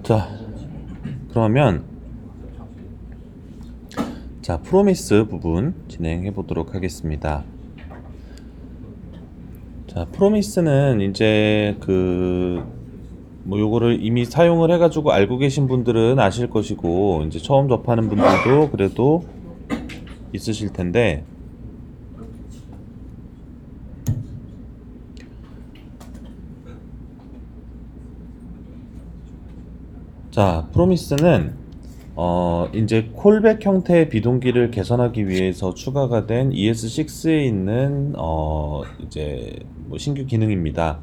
자, 그러면 프로미스 부분 진행해 보도록 하겠습니다. 자, 프로미스는 이제 요거를 이미 사용을 해가지고 알고 계신 분들은 아실 것이고, 이제 처음 접하는 분들도 그래도 있으실 텐데, 자, 프로미스는 이제 콜백 형태의 비동기를 개선하기 위해서 추가가 된 ES6에 있는 이제 뭐 신규 기능입니다.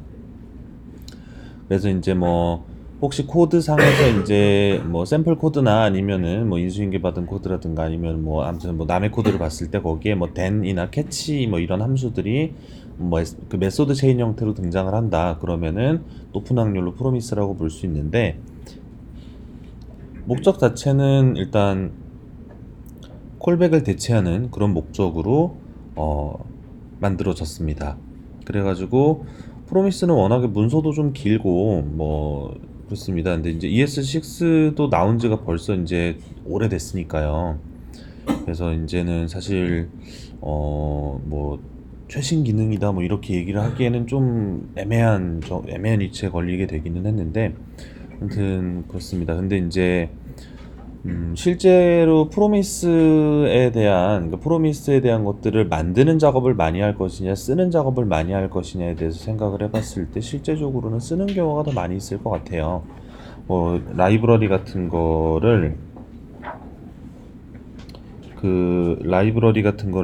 그래서 이제 뭐 혹시 코드상에서 이제 뭐 샘플 코드나 아니면은 뭐 인수인계 받은 코드라든가 아니면 뭐 아무튼 뭐 남의 코드를 봤을 때 거기에 뭐 then이나 catch 뭐 이런 함수들이 뭐 그 메소드 체인 형태로 등장을 한다. 그러면은 높은 확률로 프로미스라고 볼 수 있는데, 목적 자체는 일단 콜백을 대체하는 그런 목적으로 만들어졌습니다. 그래가지고 프로미스는 워낙에 문서도 좀 길고 뭐 그렇습니다. 근데 이제 ES6도 나온 지가 벌써 이제 오래됐으니까요. 그래서 이제는 사실 뭐 최신 기능이다 뭐 이렇게 얘기를 하기에는 좀 애매한 위치에 걸리게 되기는 했는데, 아무튼 그렇습니다. 근데 이제 실제로 프로미스에 대한 것들을 만드는 작업을 많이 할 것이냐, 쓰는 작업을 많이 할 것이냐에 대해서 생각을 해봤을 때 실제적으로는 쓰는 경우가 더 많이 있을 것 같아요. 뭐 라이브러리 같은 거를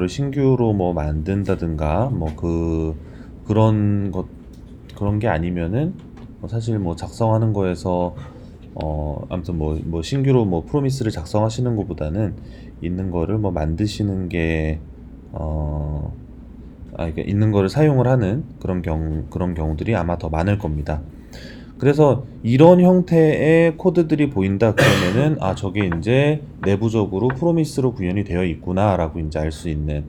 신규로 뭐 만든다든가 뭐 그런 게 아니면은 사실 뭐 작성하는 거에서 아무튼 뭐 신규로 뭐 프로미스를 작성하시는 것보다는 있는 거를 뭐 만드시는 게 그러니까 있는 거를 사용을 하는 그런 경우들이 아마 더 많을 겁니다. 그래서 이런 형태의 코드들이 보인다 그러면은 저게 이제 내부적으로 프로미스로 구현이 되어 있구나라고 이제 알 수 있는,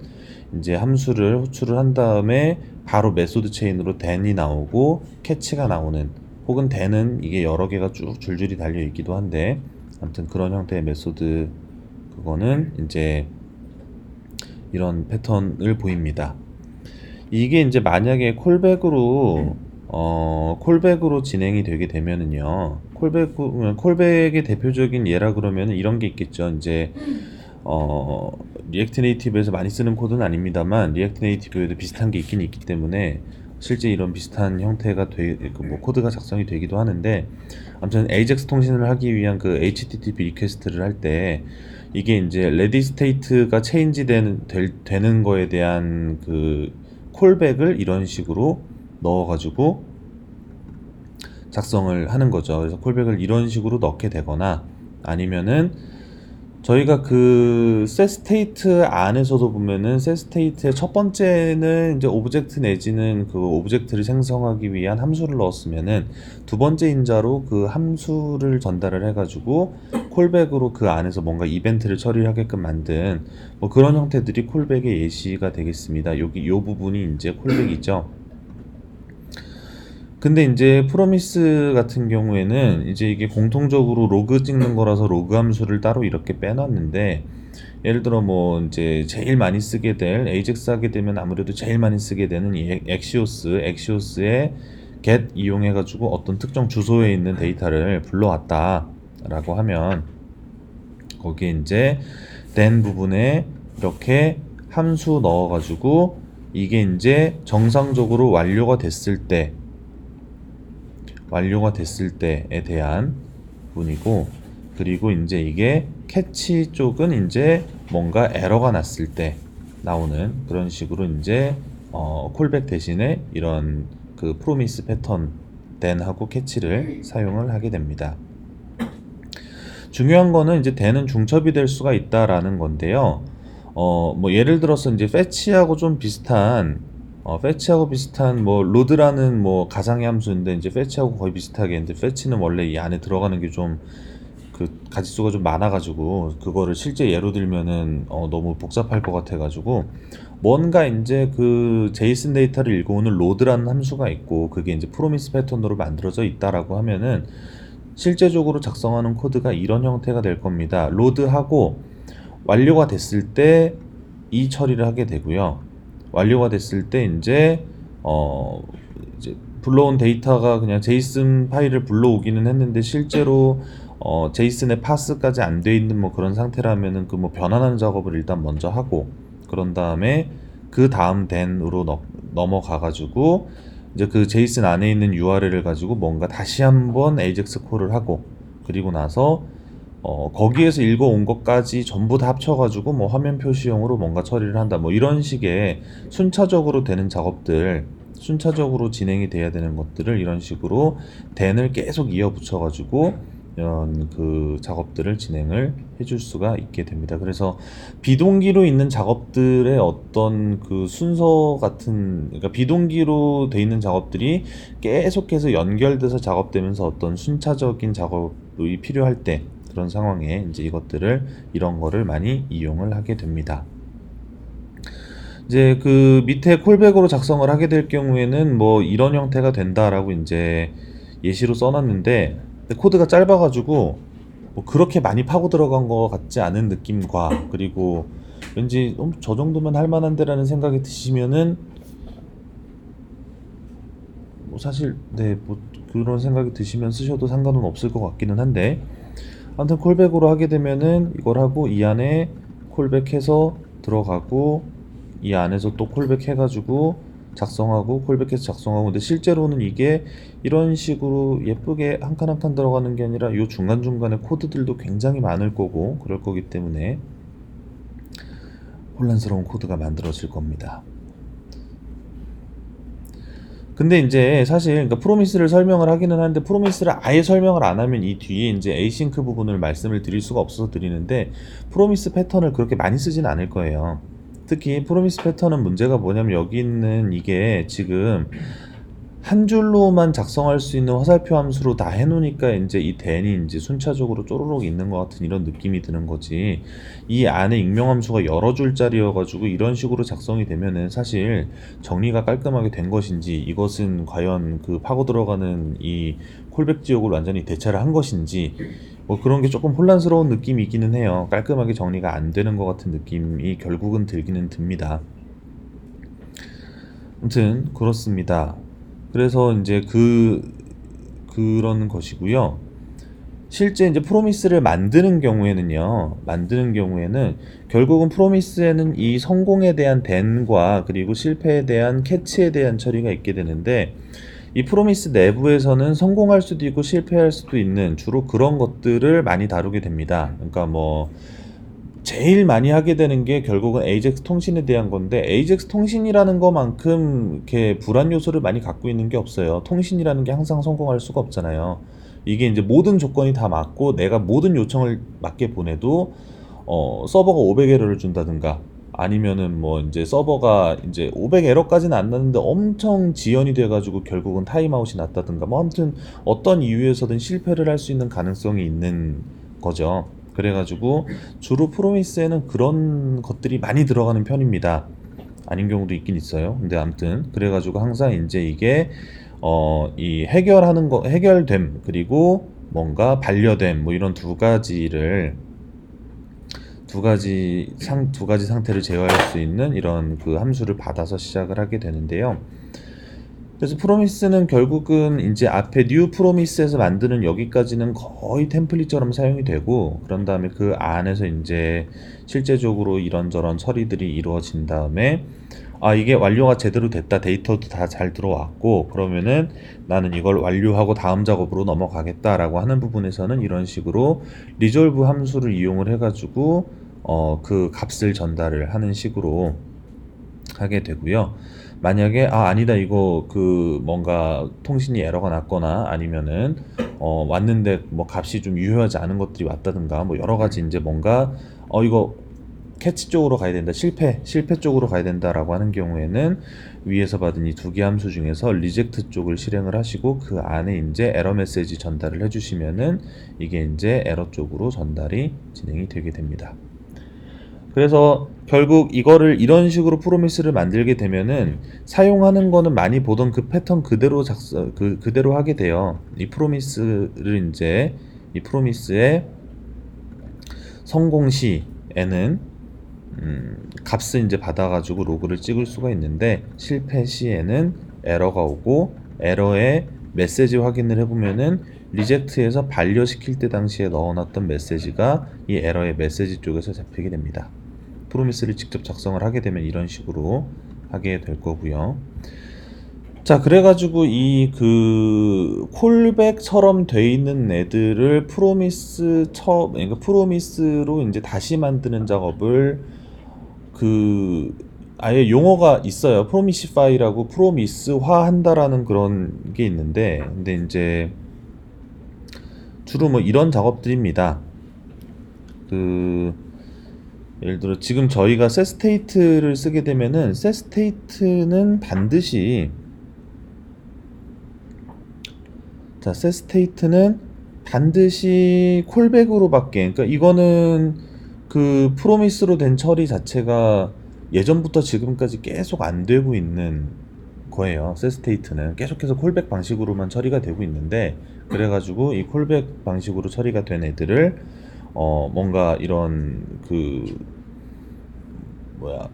이제 함수를 호출을 한 다음에 바로 메소드 체인으로 then이 나오고 catch가 나오는, 혹은 then은 이게 여러 개가 쭉 줄줄이 달려 있기도 한데, 아무튼 그런 형태의 메소드, 그거는 이제 이런 패턴을 보입니다. 이게 이제 만약에 콜백으로 진행이 되게 되면은요, 콜백의 대표적인 예라 그러면 이런 게 있겠죠. 이제 리액트 네이티브에서 많이 쓰는 코드는 아닙니다만 리액트 네이티브에도 비슷한 게 있긴 있기 때문에 실제 이런 비슷한 형태가 뭐 코드가 작성이 되기도 하는데, 아무튼 AJAX 통신을 하기 위한 그 HTTP 리퀘스트를 할 때 이게 이제 레디 스테이트가 되는 거에 대한 그 콜백을 이런 식으로 넣어가지고 작성을 하는 거죠. 그래서 콜백을 이런 식으로 넣게 되거나, 아니면은 저희가 그 setState 안에서도 보면은 setState의 첫 번째는 이제 오브젝트 내지는 그 오브젝트를 생성하기 위한 함수를 넣었으면은 두 번째 인자로 그 함수를 전달을 해가지고 콜백으로 그 안에서 뭔가 이벤트를 처리하게끔 만든 뭐 그런 형태들이 콜백의 예시가 되겠습니다. 여기 요 부분이 이제 콜백이죠. 근데 이제 프로미스 같은 경우에는 이제 이게 공통적으로 로그 찍는 거라서 로그 함수를 따로 이렇게 빼놨는데, 예를 들어 뭐 이제 제일 많이 쓰게 될 AJAX 하게 되면 아무래도 제일 많이 쓰게 되는 이 엑시오스의 get 이용해 가지고 어떤 특정 주소에 있는 데이터를 불러왔다라고 하면 거기에 이제 then 부분에 이렇게 함수 넣어 가지고 이게 이제 정상적으로 완료가 됐을 때에 대한 부분이고, 그리고 이제 이게 캐치 쪽은 이제 뭔가 에러가 났을 때 나오는 그런 식으로 이제 콜백 대신에 이런 그 프로미스 패턴 then하고 캐치를 사용을 하게 됩니다. 중요한 거는 이제 then은 중첩이 될 수가 있다라는 건데요. 뭐 예를 들어서 이제 fetch하고 비슷한 뭐 load라는 뭐 가상의 함수인데, 이제 fetch하고 거의 비슷하게, 근데 fetch는 원래 이 안에 들어가는 게 좀 그 가지수가 좀 많아가지고 그거를 실제 예로 들면은 너무 복잡할 것 같아가지고, 뭔가 이제 그 제이슨 데이터를 읽어오는 load라는 함수가 있고 그게 이제 프로미스 패턴으로 만들어져 있다라고 하면은 실제적으로 작성하는 코드가 이런 형태가 될 겁니다. 로드하고 완료가 됐을 때 이 처리를 하게 되고요. 완료가 됐을 때 이제 불러온 데이터가 그냥 제이슨 파일을 불러오기는 했는데 실제로 제이슨의 파스까지 안 돼 있는 뭐 그런 상태라면은 그 뭐 변환하는 작업을 일단 먼저 하고 그런 다음에 그 다음 then으로 넘어가 가지고 이제 그 제이슨 안에 있는 URL을 가지고 뭔가 다시 한번 AJAX 콜을 하고 그리고 나서 거기에서 읽어온 것까지 전부 다 합쳐가지고 뭐 화면 표시용으로 뭔가 처리를 한다 뭐 이런 식의 순차적으로 되는 작업들 순차적으로 진행이 돼야 되는 것들을 이런 식으로 then을 계속 이어 붙여가지고 이런 그 작업들을 진행을 해줄 수가 있게 됩니다. 그래서 비동기로 있는 작업들의 어떤 그 순서 같은 그러니까 비동기로 돼 있는 작업들이 계속해서 연결돼서 작업되면서 어떤 순차적인 작업이 필요할 때 그런 상황에 이제 이런 거를 많이 이용을 하게 됩니다. 이제 그 밑에 콜백으로 작성을 하게 될 경우에는 뭐 이런 형태가 된다라고 이제 예시로 써놨는데 코드가 짧아가지고 뭐 그렇게 많이 파고 들어간 것 같지 않은 느낌과 그리고 왠지 저 정도면 할 만한데라는 생각이 드시면은 뭐 사실 네 뭐 그런 생각이 드시면 쓰셔도 상관은 없을 것 같기는 한데 아무튼 콜백으로 하게 되면은 이걸 하고 이 안에 콜백해서 들어가고 이 안에서 또 콜백 해가지고 작성하고 콜백해서 작성하고 근데 실제로는 이게 이런 식으로 예쁘게 한 칸 한 칸 들어가는 게 아니라 요 중간중간에 코드들도 굉장히 많을 거고 그럴 거기 때문에 혼란스러운 코드가 만들어질 겁니다. 근데 이제 사실 그러니까 프로미스를 설명을 하기는 하는데 프로미스를 아예 설명을 안 하면 이 뒤에 이제 에이싱크 부분을 말씀을 드릴 수가 없어서 드리는데 프로미스 패턴을 그렇게 많이 쓰진 않을 거예요. 특히 프로미스 패턴은 문제가 뭐냐면 여기 있는 이게 지금 한 줄로만 작성할 수 있는 화살표 함수로 다 해놓으니까 이제 이 then이 이제 순차적으로 쪼르륵 있는 것 같은 이런 느낌이 드는 거지. 이 안에 익명 함수가 여러 줄짜리여가지고 이런 식으로 작성이 되면은 사실 정리가 깔끔하게 된 것인지 이것은 과연 그 파고 들어가는 이 콜백 지역을 완전히 대체를 한 것인지 뭐 그런 게 조금 혼란스러운 느낌이 있기는 해요. 깔끔하게 정리가 안 되는 것 같은 느낌이 결국은 들기는 듭니다. 아무튼 그렇습니다. 그래서 이제 그런 것이고요. 실제 이제 프로미스를 만드는 경우에는 결국은 프로미스에는 이 성공에 대한 then과 그리고 실패에 대한 catch에 대한 처리가 있게 되는데 이 프로미스 내부에서는 성공할 수도 있고 실패할 수도 있는 주로 그런 것들을 많이 다루게 됩니다. 그러니까 뭐 제일 많이 하게 되는 게 결국은 AJAX 통신에 대한 건데 AJAX 통신이라는 것만큼 이렇게 불안 요소를 많이 갖고 있는 게 없어요. 통신이라는 게 항상 성공할 수가 없잖아요. 이게 이제 모든 조건이 다 맞고 내가 모든 요청을 맞게 보내도 서버가 500 에러를 준다든가 아니면은 뭐 이제 서버가 이제 500 에러까지는 안 났는데 엄청 지연이 돼가지고 결국은 타임아웃이 났다든가 뭐 아무튼 어떤 이유에서든 실패를 할 수 있는 가능성이 있는 거죠. 그래가지고 주로 프로미스에는 그런 것들이 많이 들어가는 편입니다. 아닌 경우도 있긴 있어요. 근데 아무튼 그래가지고 항상 이제 이게 이 해결됨 그리고 뭔가 반려됨 뭐 이런 두 가지 상태를 제어할 수 있는 이런 그 함수를 받아서 시작을 하게 되는데요. 그래서 프로미스는 결국은 이제 앞에 뉴 프로미스에서 만드는 여기까지는 거의 템플릿처럼 사용이 되고 그런 다음에 그 안에서 이제 실제적으로 이런저런 처리들이 이루어진 다음에 아 이게 완료가 제대로 됐다 데이터도 다 잘 들어왔고 그러면은 나는 이걸 완료하고 다음 작업으로 넘어가겠다라고 하는 부분에서는 이런 식으로 리졸브 함수를 이용을 해가지고 그 값을 전달을 하는 식으로 하게 되고요. 만약에 아니다 이거 그 뭔가 통신이 에러가 났거나 아니면은 왔는데 뭐 값이 좀 유효하지 않은 것들이 왔다든가 뭐 여러 가지 이제 뭔가 이거 캐치 쪽으로 가야 된다 실패 쪽으로 가야 된다라고 하는 경우에는 위에서 받은 이 두 개 함수 중에서 리젝트 쪽을 실행을 하시고 그 안에 이제 에러 메시지 전달을 해주시면은 이게 이제 에러 쪽으로 전달이 진행이 되게 됩니다. 그래서 결국 이거를 이런 식으로 프로미스를 만들게 되면은 사용하는 거는 많이 보던 그 패턴 그대로 그대로 하게 돼요. 이 프로미스의 성공 시에는 값을 이제 받아가지고 로그를 찍을 수가 있는데 실패 시에는 에러가 오고 에러의 메시지 확인을 해보면은 리젝트에서 반려시킬 때 당시에 넣어놨던 메시지가 이 에러의 메시지 쪽에서 잡히게 됩니다. 프로미스를 직접 작성을 하게 되면 이런 식으로 하게 될 거고요. 자, 그래가지고 이 그 콜백처럼 돼 있는 애들을 그러니까 프로미스로 이제 다시 만드는 작업을 그 아예 용어가 있어요. 프로미시파이라고 프로미스화 한다라는 그런 게 있는데, 근데 이제 주로 뭐 이런 작업들입니다. 그 예를 들어 지금 저희가 setState를 쓰게 되면은 setState는 반드시 setState는 반드시 콜백으로밖에, 그러니까 이거는 그 프로미스로 된 처리 자체가 예전부터 지금까지 계속 안 되고 있는 거예요. setState는 계속해서 콜백 방식으로만 처리가 되고 있는데, 그래가지고 이 콜백 방식으로 처리가 된 애들을 뭔가 이런 그 뭐야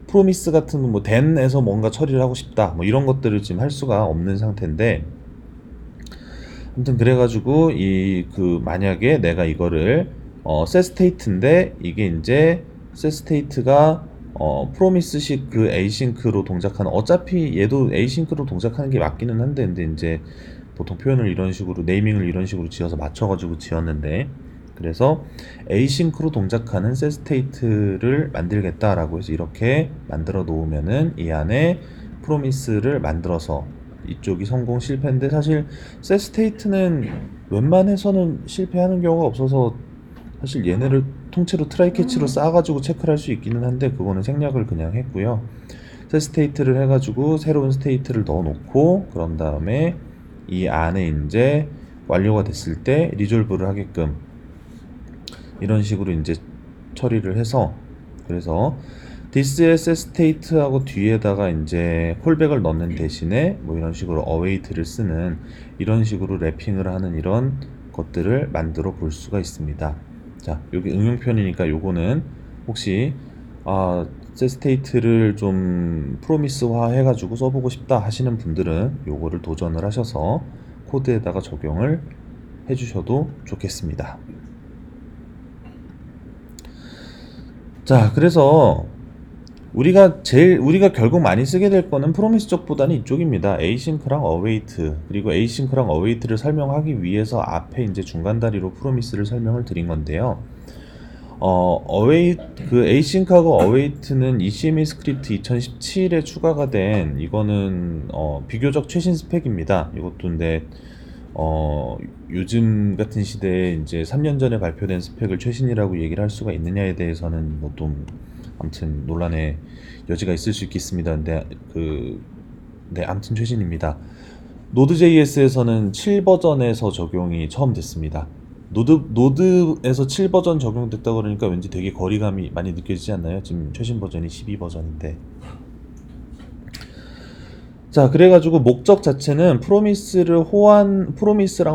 프로미스 같은 뭐 then에서 뭔가 처리를 하고 싶다 뭐 이런 것들을 지금 할 수가 없는 상태인데, 아무튼 그래가지고 이 그 만약에 내가 이거를 setState인데 이게 이제 setState가 프로미스식 그 asynch로 동작하는, 어차피 얘도 asynch로 동작하는 게 맞기는 한데, 근데 이제 보통 표현을 이런 식으로 네이밍을 이런 식으로 지어서 맞춰가지고 지었는데, 그래서 asynch로 동작하는 setState를 만들겠다라고 해서 이렇게 만들어 놓으면은 이 안에 프로미스를 만들어서 이쪽이 성공 실패인데, 사실 setState는 웬만해서는 실패하는 경우가 없어서 사실 얘네를 통째로 트라이 캐치로 쌓아가지고 체크를 할 수 있기는 한데, 그거는 생략을 그냥 했고요. setState를 해가지고 새로운 스테이트를 넣어 놓고, 그런 다음에 이 안에 이제 완료가 됐을 때 리졸브를 하게끔 이런 식으로 이제 처리를 해서, 그래서 this의 setState하고 뒤에다가 이제 콜백을 넣는 대신에 뭐 이런 식으로 await를 쓰는 이런 식으로 랩핑을 하는 이런 것들을 만들어 볼 수가 있습니다. 자, 여기 응용편이니까 요거는 혹시 setState를 좀 프로미스화 해가지고 써보고 싶다 하시는 분들은 요거를 도전을 하셔서 코드에다가 적용을 해주셔도 좋겠습니다. 자, 그래서 우리가 결국 많이 쓰게 될 거는 프로미스 쪽보다는 이쪽입니다. asynch랑 await, 그리고 asynch랑 await를 설명하기 위해서 앞에 이제 중간 다리로 프로미스를 설명을 드린 건데요. await, 그 asynch하고 await는 ECMA 스크립트 2017에 추가가 된, 이거는 비교적 최신 스펙입니다. 이것도 근데 요즘 같은 시대에 이제 3년 전에 발표된 스펙을 최신이라고 얘기를 할 수가 있느냐에 대해서는 뭐 좀 아무튼 논란의 여지가 있을 수 있겠습니다. 근데 네, 아무튼 최신입니다. 노드.js에서는 7버전에서 적용이 처음 됐습니다. 노드에서 7버전 적용됐다 그러니까 왠지 되게 거리감이 많이 느껴지지 않나요? 지금 최신 버전이 12버전인데. 자, 그래가지고 목적 자체는 프로미스랑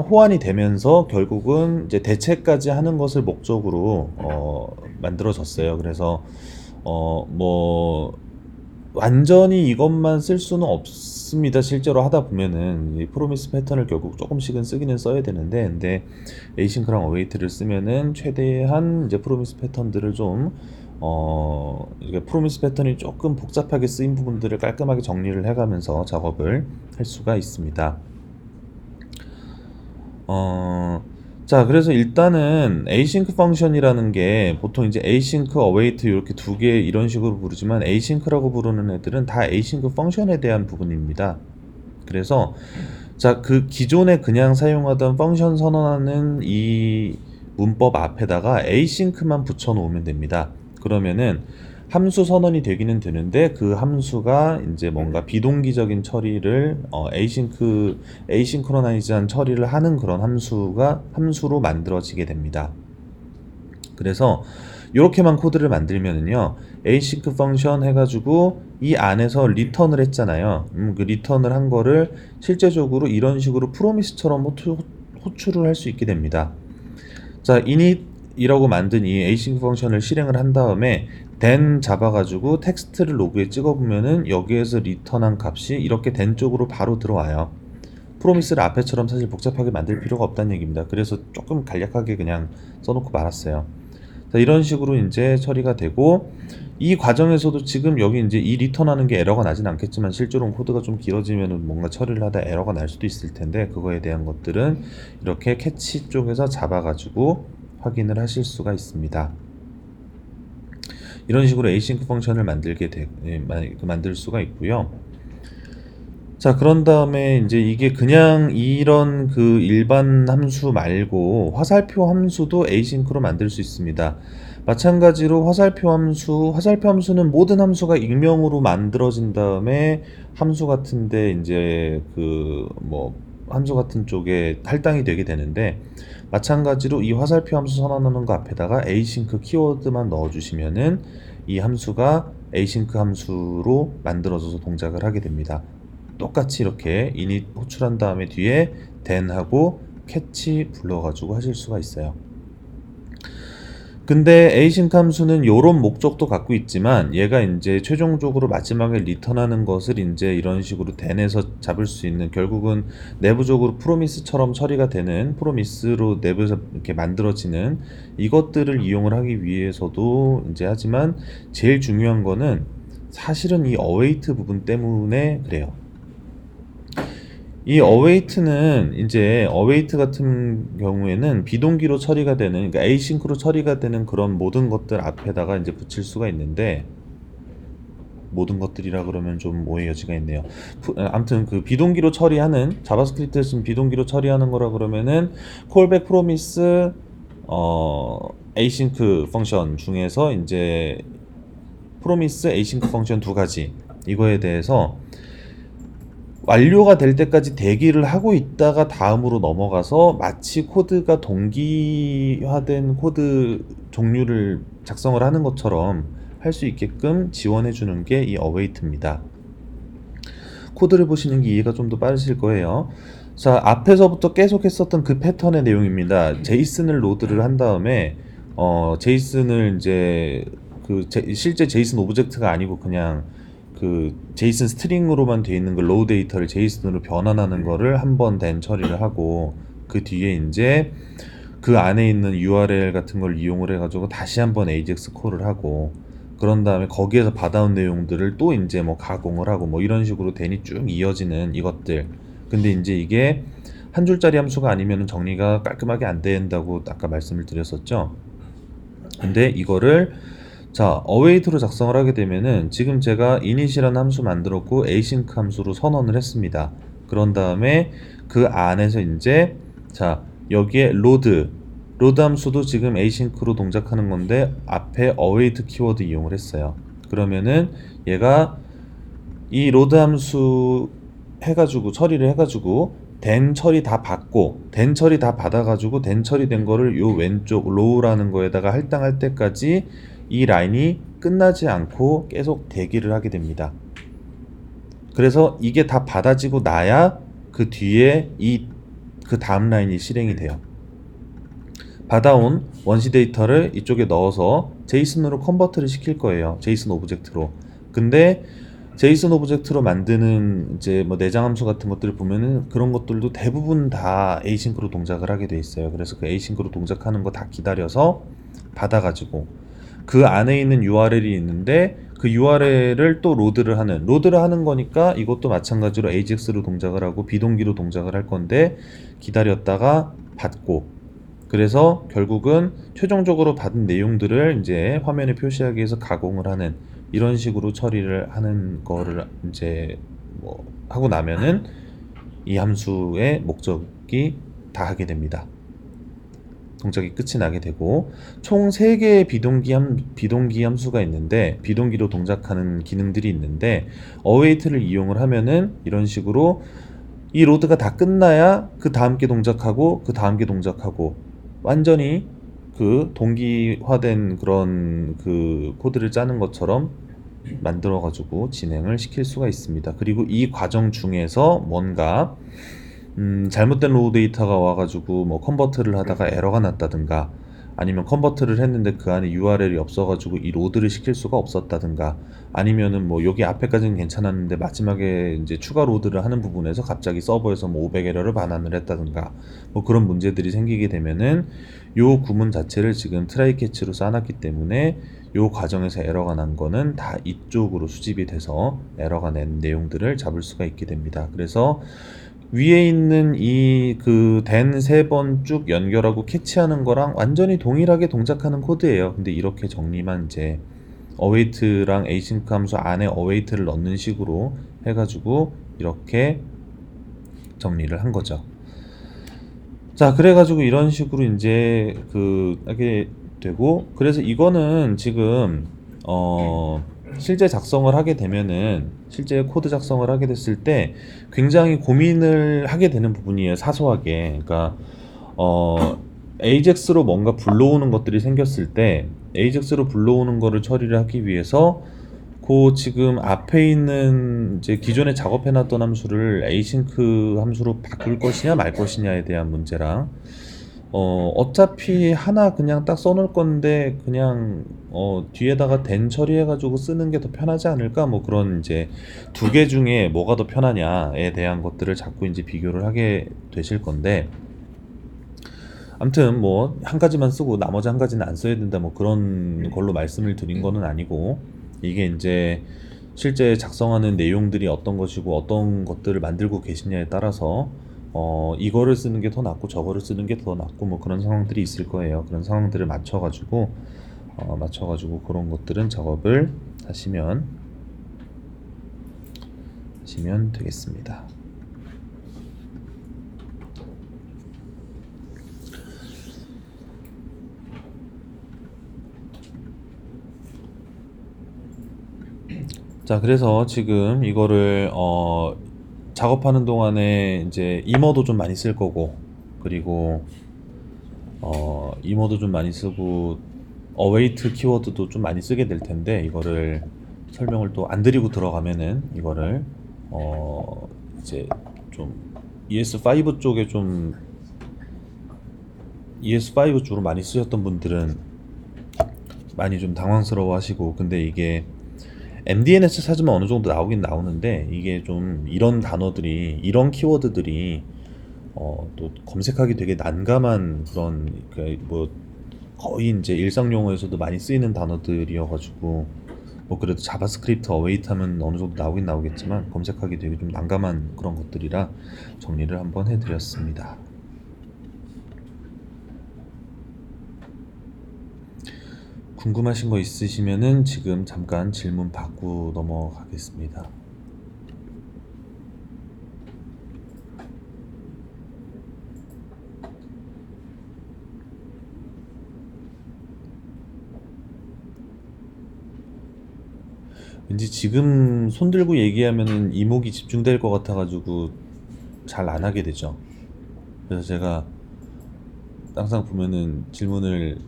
호환이 되면서 결국은 이제 대체까지 하는 것을 목적으로 만들어졌어요. 그래서 뭐 완전히 이것만 쓸 수는 없습니다. 실제로 하다 보면은 이 프로미스 패턴을 결국 조금씩은 쓰기는 써야 되는데, 근데 asynch랑 await를 쓰면은 최대한 이제 프로미스 패턴들을 좀 이게 프로미스 패턴이 조금 복잡하게 쓰인 부분들을 깔끔하게 정리를 해가면서 작업을 할 수가 있습니다. 자, 그래서 일단은 async 펑션이라는 게 보통 이제 async, await 이렇게 두 개 이런 식으로 부르지만, async라고 부르는 애들은 다 async 펑션에 대한 부분입니다. 그래서 자, 그 기존에 그냥 사용하던 펑션 선언하는 이 문법 앞에다가 asynц만 붙여 놓으면 됩니다. 그러면은 함수 선언이 되기는 되는데, 그 함수가 이제 뭔가 비동기적인 처리를 에이싱크로나이즈한 처리를 하는 그런 함수로 만들어지게 됩니다. 그래서 이렇게만 코드를 만들면은요, async 펑션 해가지고 이 안에서 리턴을 했잖아요. 그 리턴을 한 거를 실제적으로 이런 식으로 프로미스처럼 호출을 할 수 있게 됩니다. 자, init이라고 만든 이 async 펑션을 실행을 한 다음에 then 잡아가지고 텍스트를 로그에 찍어보면은 여기에서 리턴한 값이 이렇게 then 쪽으로 바로 들어와요. 프로미스를 앞에처럼 사실 복잡하게 만들 필요가 없다는 얘기입니다. 그래서 조금 간략하게 그냥 써놓고 말았어요. 자, 이런 식으로 이제 처리가 되고, 이 과정에서도 지금 여기 이제 이 리턴하는 게 에러가 나진 않겠지만 실제로는 코드가 좀 길어지면은 뭔가 처리를 하다 에러가 날 수도 있을 텐데, 그거에 대한 것들은 이렇게 캐치 쪽에서 잡아가지고 확인을 하실 수가 있습니다. 이런 식으로 async 펑션을 만들 수가 있고요. 자, 그런 다음에 이제 이게 그냥 이런 그 일반 함수 말고 화살표 함수도 asynch로 만들 수 있습니다. 마찬가지로 화살표 함수는 모든 함수가 익명으로 만들어진 다음에 함수 같은데 이제 그 뭐 함수 같은 쪽에 할당이 되게 되는데, 마찬가지로 이 화살표 함수 선언하는 거 앞에다가 async 키워드만 넣어주시면은 이 함수가 async 함수로 만들어져서 동작을 하게 됩니다. 똑같이 이렇게 init 호출한 다음에 뒤에 then 하고 catch 불러가지고 하실 수가 있어요. 근데 async 함수는 요런 목적도 갖고 있지만, 얘가 이제 최종적으로 마지막에 리턴하는 것을 이제 이런 식으로 then에서 잡을 수 있는, 결국은 내부적으로 프로미스처럼 처리가 되는, 프로미스로 내부에서 이렇게 만들어지는 이것들을 이용을 하기 위해서도 이제 하지만, 제일 중요한 거는 사실은 이 await 부분 때문에 그래요. 이 await는 이제 await 같은 경우에는 비동기로 처리가 되는, 그러니까 async로 처리가 되는 그런 모든 것들 앞에다가 이제 붙일 수가 있는데, 모든 것들이라 그러면 좀 오해 여지가 있네요. 아무튼 그 비동기로 처리하는, 자바스크립트에서는 비동기로 처리하는 거라 그러면은 callback promise async 펑션 중에서 이제 promise async 펑션 두 가지, 이거에 대해서 완료가 될 때까지 대기를 하고 있다가 다음으로 넘어가서 마치 코드가 동기화된 코드 종류를 작성을 하는 것처럼 할 수 있게끔 지원해 주는 게 이 await입니다. 코드를 보시는 게 이해가 좀 더 빠르실 거예요. 자, 앞에서부터 계속 했었던 그 패턴의 내용입니다. 제이슨을 로드를 한 다음에 제이슨을 이제 실제 제이슨 오브젝트가 아니고 그냥 그 제이슨 스트링으로만 되어 있는 그 로우 데이터를 제이슨으로 변환하는 거를 한번 then 처리를 하고, 그 뒤에 이제 그 안에 있는 URL 같은 걸 이용을 해가지고 다시 한번 AJAX 콜을 하고, 그런 다음에 거기에서 받아온 내용들을 또 이제 뭐 가공을 하고 뭐 이런 식으로 then이 쭉 이어지는 이것들. 근데 이제 이게 한 줄짜리 함수가 아니면 정리가 깔끔하게 안 된다고 아까 말씀을 드렸었죠. 근데 이거를 자, await로 작성을 하게 되면은 지금 제가 init이라는 함수 만들었고 async 함수로 선언을 했습니다. 그런 다음에 그 안에서 이제 자, 여기에 load 함수도 지금 async로 동작하는 건데 앞에 await 키워드 이용을 했어요. 그러면은 얘가 이 load 함수 해가지고 처리를 해가지고 then 처리 다 받고, then 처리 다 받아가지고 then 처리된 거를 요 왼쪽 row라는 거에다가 할당할 때까지 이 라인이 끝나지 않고 계속 대기를 하게 됩니다. 그래서 이게 다 받아지고 나야 그 뒤에 그 다음 라인이 실행이 돼요. 받아온 원시 데이터를 이쪽에 넣어서 제이슨으로 컨버트를 시킬 거예요. 제이슨 오브젝트로. 근데 제이슨 오브젝트로 만드는 이제 뭐 내장 함수 같은 것들을 보면은 그런 것들도 대부분 다 에이싱크로 동작을 하게 돼 있어요. 그래서 그 에이싱크로 동작하는 거 다 기다려서 받아가지고 그 안에 있는 URL이 있는데 그 URL을 또 로드를 하는 거니까 이것도 마찬가지로 AJAX로 동작을 하고 비동기로 동작을 할 건데, 기다렸다가 받고, 그래서 결국은 최종적으로 받은 내용들을 이제 화면에 표시하기 위해서 가공을 하는 이런 식으로 처리를 하는 거를 이제 뭐 하고 나면은 이 함수의 목적이 다 하게 됩니다. 동작이 끝이 나게 되고, 총 3개의 비동기 함수가 있는데, 비동기로 동작하는 기능들이 있는데, await를 이용을 하면은 이런 식으로 이 로드가 다 끝나야 그 다음 게 동작하고 그 다음 게 동작하고 완전히 그 동기화된 그런 그 코드를 짜는 것처럼 만들어 가지고 진행을 시킬 수가 있습니다. 그리고 이 과정 중에서 뭔가 잘못된 로우 데이터가 와가지고 뭐 컨버트를 하다가 에러가 났다든가, 아니면 컨버트를 했는데 그 안에 URL이 없어가지고 이 로드를 시킬 수가 없었다든가, 아니면은 뭐 여기 앞에까지는 괜찮았는데 마지막에 이제 추가 로드를 하는 부분에서 갑자기 서버에서 뭐 500 에러를 반환을 했다든가, 뭐 그런 문제들이 생기게 되면은 요 구문 자체를 지금 트라이 캐치로 쌓아놨기 때문에 요 과정에서 에러가 난 거는 다 이쪽으로 수집이 돼서 에러가 낸 내용들을 잡을 수가 있게 됩니다. 그래서 위에 있는 이 그 된 세 번 쭉 연결하고 캐치하는 거랑 완전히 동일하게 동작하는 코드예요. 근데 이렇게 정리만 이제 await랑 async 함수 안에 await를 넣는 식으로 해가지고 이렇게 정리를 한 거죠. 자, 그래가지고 이런 식으로 이제 하게 되고, 그래서 이거는 지금 실제 작성을 하게 되면은, 실제 코드 작성을 하게 됐을 때 굉장히 고민을 하게 되는 부분이에요, 사소하게. 그러니까 AJAX로 뭔가 불러오는 것들이 생겼을 때 AJAX로 불러오는 거를 처리를 하기 위해서 그 지금 앞에 있는 이제 기존에 작업해놨던 함수를 async 함수로 바꿀 것이냐 말 것이냐에 대한 문제랑, 어차피 하나 그냥 딱 써놓을 건데 그냥 뒤에다가 된 처리해가지고 쓰는 게 더 편하지 않을까, 뭐 그런 이제 두 개 중에 뭐가 더 편하냐에 대한 것들을 자꾸 이제 비교를 하게 되실 건데, 아무튼 뭐 한 가지만 쓰고 나머지 한 가지는 안 써야 된다, 뭐 그런 걸로 말씀을 드린 거는 아니고, 이게 이제 실제 작성하는 내용들이 어떤 것이고 어떤 것들을 만들고 계시냐에 따라서 이거를 쓰는 게 더 낫고 저거를 쓰는 게 더 낫고 뭐 그런 상황들이 있을 거예요. 그런 상황들을 맞춰가지고 그런 것들은 작업을 하시면 되겠습니다. 자, 그래서 지금 이거를 작업하는 동안에 이제 이머도 좀 많이 쓸 거고, 그리고 이머도 좀 많이 쓰고 await 키워드도 좀 많이 쓰게 될 텐데, 이거를 설명을 또 안 드리고 들어가면은 이거를 이제 좀 ES5 쪽에 좀 ES5 쪽으로 많이 쓰셨던 분들은 많이 좀 당황스러워 하시고, 근데 이게 MDNS 찾으면 어느 정도 나오긴 나오는데, 이게 좀 이런 단어들이, 이런 키워드들이 또 검색하기 되게 난감한 그런 뭐 거의 이제 일상 용어에서도 많이 쓰이는 단어들이어가지고, 뭐 그래도 자바스크립트 어웨이트 하면 어느 정도 나오긴 나오겠지만 검색하기 되게 좀 난감한 그런 것들이라 정리를 한번 해드렸습니다. 궁금하신 거 있으시면은 지금 잠깐 질문 받고 넘어가겠습니다. 왠지 지금 손 들고 얘기하면은 이목이 집중될 것 같아가지고 잘 안 하게 되죠. 그래서 제가 항상 보면은 질문을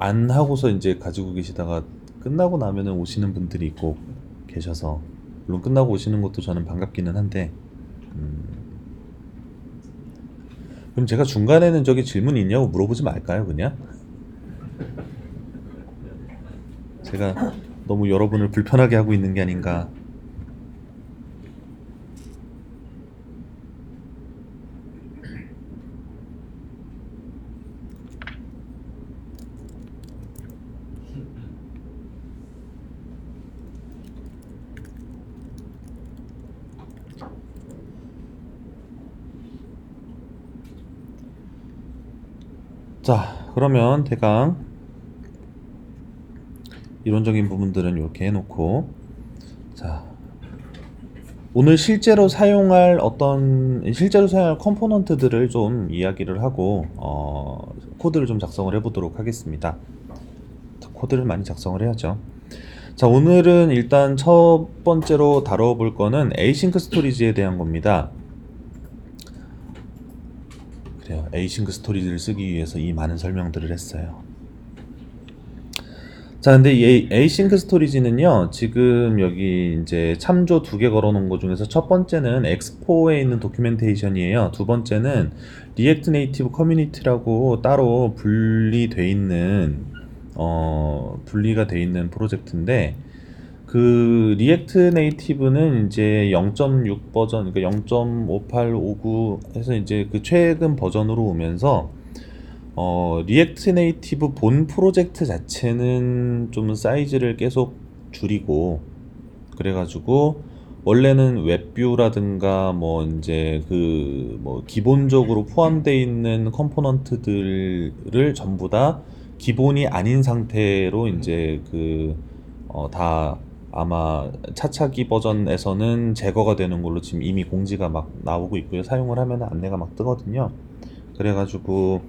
안 하고서 이제 가지고 계시다가 끝나고 나면은 오시는 분들이 있고 계셔서, 물론 끝나고 오시는 것도 저는 반갑기는 한데, 그럼 제가 중간에는 저기 질문 있냐고 물어보지 말까요, 그냥? 제가 너무 여러분을 불편하게 하고 있는 게 아닌가. 자, 그러면 대강 이론적인 부분들은 이렇게 해놓고, 자, 오늘 실제로 사용할 컴포넌트들을 좀 이야기를 하고 코드를 좀 작성을 해보도록 하겠습니다. 코드를 많이 작성을 해야죠. 자, 오늘은 일단 첫 번째로 다뤄볼 거는 에이싱크 스토리지에 대한 겁니다. 같아요. 에이싱크 스토리지를 쓰기 위해서 이 많은 설명들을 했어요. 자, 근데 이 에이싱크 스토리지는요, 지금 여기 이제 참조 2개 걸어놓은 것 중에서 첫 번째는 엑스포에 있는 도큐멘테이션이에요. 두 번째는 리액트 네이티브 커뮤니티라고 따로 분리가 돼 있는 프로젝트인데, 그 리액트 네이티브는 이제 0.6 버전, 그러니까 0.58, 59 해서 이제 그 최근 버전으로 오면서 리액트 네이티브 본 프로젝트 자체는 좀 사이즈를 계속 줄이고, 그래가지고 원래는 웹뷰라든가 뭐 이제 그 뭐 기본적으로 포함되어 있는 컴포넌트들을 전부 다 기본이 아닌 상태로 이제 다 아마 차차기 버전에서는 제거가 되는 걸로 지금 이미 공지가 막 나오고 있고요. 사용을 하면 안내가 막 뜨거든요. 그래가지고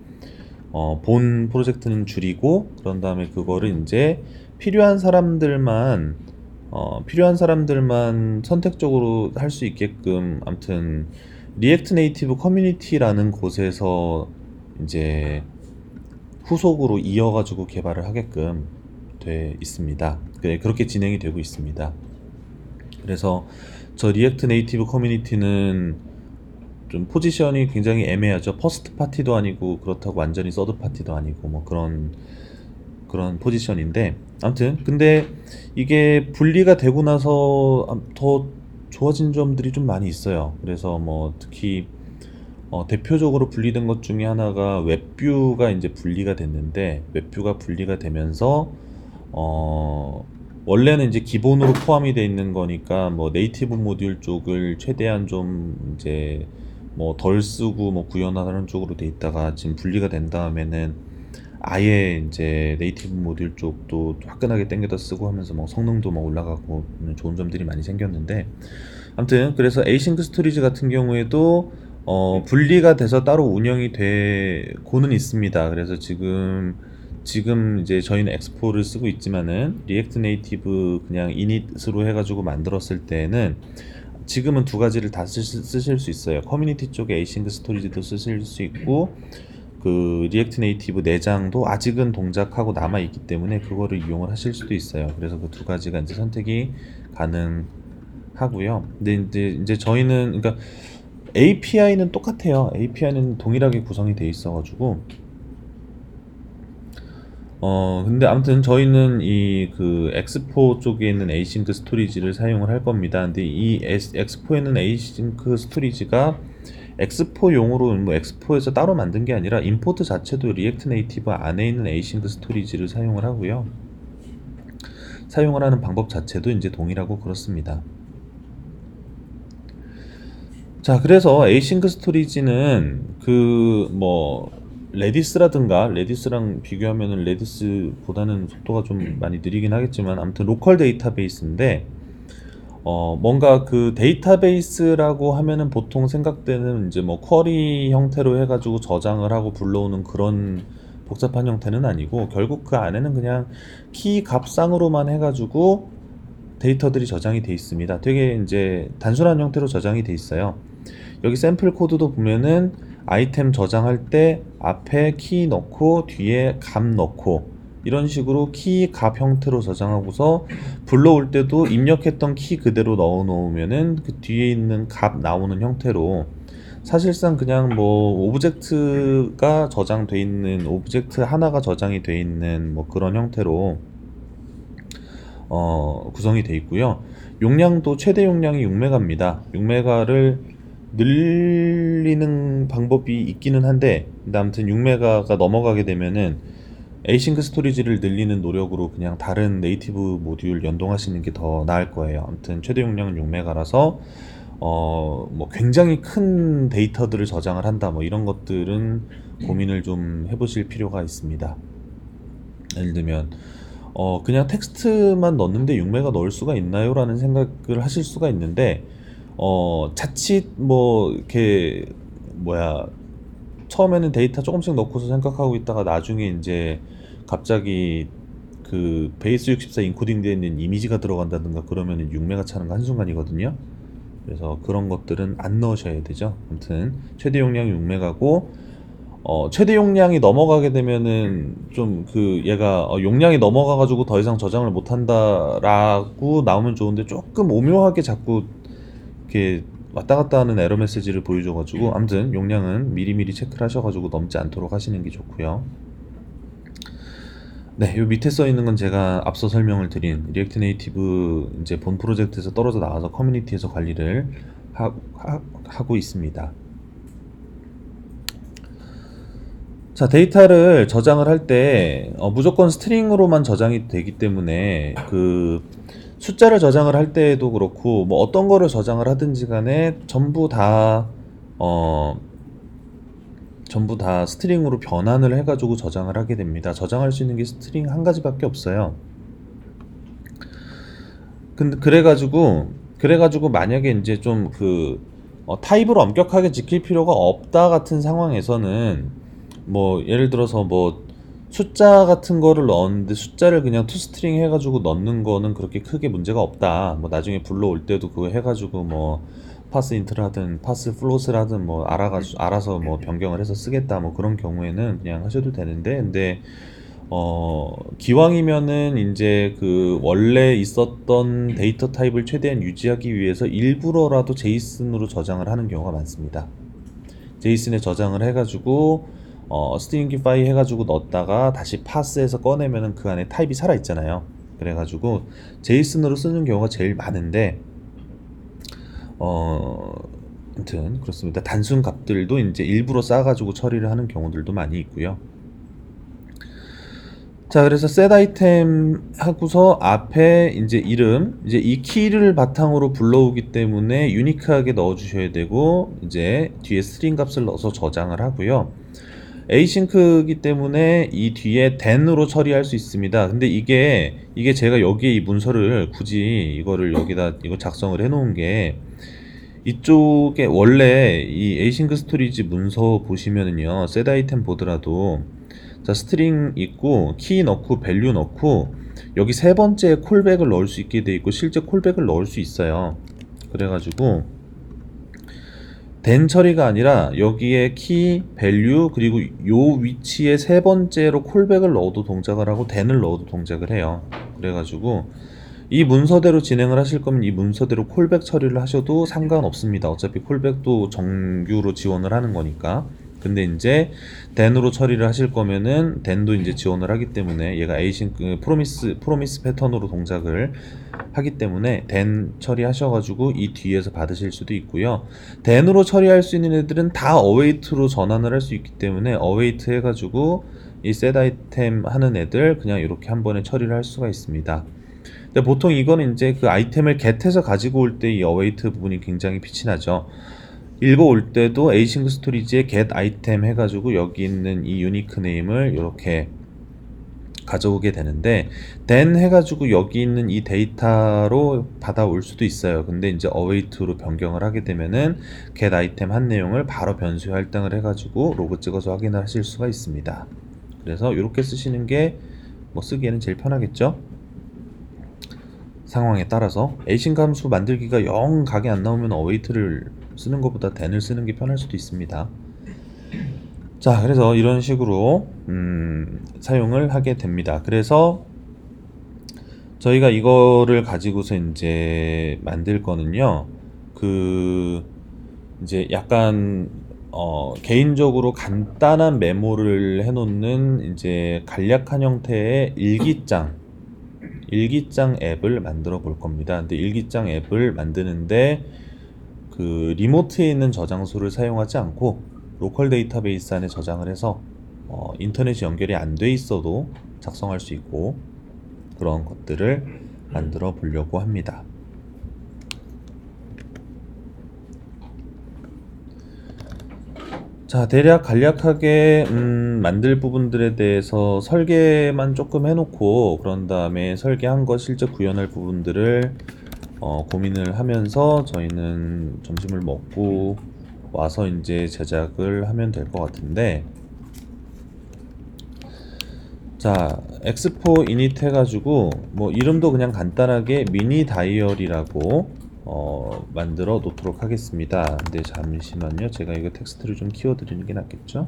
본 프로젝트는 줄이고, 그런 다음에 그거를 이제 필요한 사람들만 선택적으로 할 수 있게끔, 아무튼 리액트 네이티브 커뮤니티라는 곳에서 이제 후속으로 이어가지고 개발을 하게끔 돼 있습니다. 그렇게 진행이 되고 있습니다. 그래서 저 리액트 네이티브 커뮤니티는 좀 포지션이 굉장히 애매하죠. 퍼스트 파티도 아니고 그렇다고 완전히 서드 파티도 아니고 뭐 그런 포지션인데, 아무튼 근데 이게 분리가 되고 나서 더 좋아진 점들이 좀 많이 있어요. 그래서 뭐 특히 대표적으로 분리된 것 중에 하나가 웹뷰가 이제 분리가 됐는데, 웹뷰가 분리가 되면서 원래는 이제 기본으로 포함이 돼 있는 거니까 뭐 네이티브 모듈 쪽을 최대한 좀 이제 뭐 덜 쓰고 뭐 구현하는 쪽으로 돼 있다가, 지금 분리가 된 다음에는 아예 이제 네이티브 모듈 쪽도 화끈하게 당겨다 쓰고 하면서 뭐 성능도 막 올라가고 좋은 점들이 많이 생겼는데, 아무튼 그래서 에이싱크 스토리지 같은 경우에도 분리가 돼서 따로 운영이 되고는 있습니다. 그래서 지금 이제 저희는 엑스포를 쓰고 있지만은 리액트 네이티브 그냥 이닛으로 해가지고 만들었을 때는 지금은 두 가지를 다 쓰실 수 있어요. 커뮤니티 쪽에 에이싱크 스토리지도 쓰실 수 있고, 그 리액트 네이티브 내장도 아직은 동작하고 남아 있기 때문에 그거를 이용을 하실 수도 있어요. 그래서 그 두 가지가 이제 선택이 가능하고요. 근데 이제 저희는, 그러니까 API는 똑같아요. API는 동일하게 구성이 돼 있어가지고 근데 아무튼 저희는 이 그 엑스포 쪽에 있는 에이싱크 스토리지를 사용을 할 겁니다. 근데 이 엑스포에는 에이싱크 스토리지가 엑스포용으로 뭐 엑스포에서 따로 만든 게 아니라 임포트 자체도 리액트 네이티브 안에 있는 에이싱크 스토리지를 사용을 하고요. 사용을 하는 방법 자체도 이제 동일하고 그렇습니다. 자, 그래서 에이싱크 스토리지는 그 뭐 레디스랑 비교하면은 레디스보다는 속도가 좀 많이 느리긴 하겠지만, 아무튼 로컬 데이터베이스인데 뭔가 그 데이터베이스라고 하면은 보통 생각되는 이제 뭐 쿼리 형태로 해가지고 저장을 하고 불러오는 그런 복잡한 형태는 아니고, 결국 그 안에는 그냥 키 값상으로만 해가지고 데이터들이 저장이 돼 있습니다. 되게 이제 단순한 형태로 저장이 돼 있어요. 여기 샘플 코드도 보면은 아이템 저장할 때 앞에 키 넣고 뒤에 값 넣고 이런 식으로 키 값 형태로 저장하고서 불러올 때도 입력했던 키 그대로 넣어 놓으면은 그 뒤에 있는 값 나오는 형태로, 사실상 그냥 뭐 오브젝트가 저장돼 있는, 오브젝트 하나가 저장이 돼 있는 뭐 그런 형태로 구성이 돼 있고요. 용량도 최대 용량이 6메가입니다. 6메가를 늘리는 방법이 있기는 한데, 근데 아무튼 6메가가 넘어가게 되면은 에이싱크 스토리지를 늘리는 노력으로 그냥 다른 네이티브 모듈 연동하시는 게 더 나을 거예요. 아무튼 최대 용량은 6메가라서 뭐 굉장히 큰 데이터들을 저장을 한다 뭐 이런 것들은 고민을 좀 해보실 필요가 있습니다. 예를 들면 그냥 텍스트만 넣는데 6메가 넣을 수가 있나요? 라는 생각을 하실 수가 있는데, 자칫 뭐 이렇게 뭐야, 처음에는 데이터 조금씩 넣고서 생각하고 있다가 나중에 이제 갑자기 그 베이스 64 인코딩 되어 있는 이미지가 들어간다든가 그러면은 6메가 차는 거 한순간이거든요. 그래서 그런 것들은 안 넣으셔야 되죠. 아무튼 최대 용량이 6메가고 최대 용량이 넘어가게 되면은 좀 그 얘가 용량이 넘어가가지고 더 이상 저장을 못한다라고 나오면 좋은데 조금 오묘하게 자꾸 이렇게 왔다 갔다 하는 에러 메시지를 보여줘가지고 아무튼 용량은 미리미리 체크를 하셔가지고 넘지 않도록 하시는 게 좋고요. 네, 요 밑에 써 있는 건 제가 앞서 설명을 드린 리액트 네이티브 이제 본 프로젝트에서 떨어져 나와서 커뮤니티에서 관리를 하고 있습니다. 자, 데이터를 저장을 할 때 무조건 스트링으로만 저장이 되기 때문에 그 숫자를 저장을 할 때에도 그렇고 뭐 어떤 거를 저장을 하든지 간에 전부 다 스트링으로 변환을 해가지고 저장을 하게 됩니다. 저장할 수 있는 게 스트링 한 가지밖에 없어요. 근데 그래가지고 만약에 이제 좀 타입을 엄격하게 지킬 필요가 없다 같은 상황에서는 뭐 예를 들어서 뭐 숫자 같은 거를 넣었는데 숫자를 그냥 투스트링 해가지고 넣는 거는 그렇게 크게 문제가 없다. 뭐 나중에 불러올 때도 그거 해가지고 뭐 파스 인트를 하든 파스 플롯을 하든 뭐 알아서 뭐 변경을 해서 쓰겠다 뭐 그런 경우에는 그냥 하셔도 되는데 근데 기왕이면은 이제 그 원래 있었던 데이터 타입을 최대한 유지하기 위해서 일부러라도 제이슨으로 저장을 하는 경우가 많습니다. 제이슨에 저장을 해가지고 스트링기파이 해가지고 넣었다가 다시 파스해서 꺼내면은 그 안에 타입이 살아 있잖아요. 그래가지고 제이슨으로 쓰는 경우가 제일 많은데 아무튼 그렇습니다. 단순 값들도 이제 일부러 싸가지고 처리를 하는 경우들도 많이 있고요. 자, 그래서 set 아이템 하고서 앞에 이제 이름, 이제 이 키를 바탕으로 불러오기 때문에 유니크하게 넣어주셔야 되고, 이제 뒤에 스트링 값을 넣어서 저장을 하고요. 에이싱크이기 때문에 이 뒤에 then으로 처리할 수 있습니다. 근데 이게 제가 여기에 이 문서를 굳이 이거를 여기다 이거 작성을 해놓은 게 이쪽에 원래 이 에이싱크 스토리지 문서 보시면은요, set 아이템 보더라도 자, 스트링 있고 키 넣고 밸류 넣고 여기 세 번째 콜백을 넣을 수 있게 돼 있고 실제 콜백을 넣을 수 있어요. 그래가지고 then 처리가 아니라 여기에 키, 밸류 그리고 요 위치에 세 번째로 콜백을 넣어도 동작을 하고 then을 넣어도 동작을 해요. 그래가지고 이 문서대로 진행을 하실 거면 이 문서대로 콜백 처리를 하셔도 상관없습니다. 어차피 콜백도 정규로 지원을 하는 거니까. 근데 이제 then으로 처리를 하실 거면은 then도 이제 지원을 하기 때문에 얘가 async 프로미스 패턴으로 동작을 하기 때문에 then 처리하셔가지고 이 뒤에서 받으실 수도 있고요. then으로 처리할 수 있는 애들은 다 await로 전환을 할 수 있기 때문에 await 해가지고 이 set item 하는 애들 그냥 이렇게 한 번에 처리를 할 수가 있습니다. 근데 보통 이거는 이제 그 아이템을 get해서 가지고 올 때 이 await 부분이 굉장히 빛이 나죠. 읽어올 때도 async 스토리지에 get 아이템 해가지고 여기 있는 이 유니크 네임을 이렇게 가져오게 되는데 then 해가지고 여기 있는 이 데이터로 받아올 수도 있어요. 근데 이제 await로 변경을 하게 되면은 get 아이템 한 내용을 바로 변수에 할당을 해가지고 로그 찍어서 확인을 하실 수가 있습니다. 그래서 이렇게 쓰시는 게 뭐 쓰기에는 제일 편하겠죠. 상황에 따라서 async 함수 만들기가 영 각이 안 나오면 await를 쓰는 것보다 then을 쓰는 게 편할 수도 있습니다. 자, 그래서 이런 식으로 사용을 하게 됩니다. 그래서 저희가 이거를 가지고서 이제 만들 거는요. 이제 약간 개인적으로 간단한 메모를 해놓는 이제 간략한 형태의 일기장 앱을 만들어 볼 겁니다. 근데 일기장 앱을 만드는데 그 리모트에 있는 저장소를 사용하지 않고 로컬 데이터베이스 안에 저장을 해서 인터넷이 연결이 안 돼 있어도 작성할 수 있고 그런 것들을 만들어 보려고 합니다. 자, 대략 간략하게 만들 부분들에 대해서 설계만 조금 해놓고 그런 다음에 설계한 거 실제 구현할 부분들을 고민을 하면서 저희는 점심을 먹고 와서 이제 제작을 하면 될 것 같은데, 자, 엑스포 이닛 해가지고 뭐 이름도 그냥 간단하게 미니 다이어리라고 만들어 놓도록 하겠습니다. 근데 잠시만요, 제가 이거 텍스트를 좀 키워드리는 게 낫겠죠?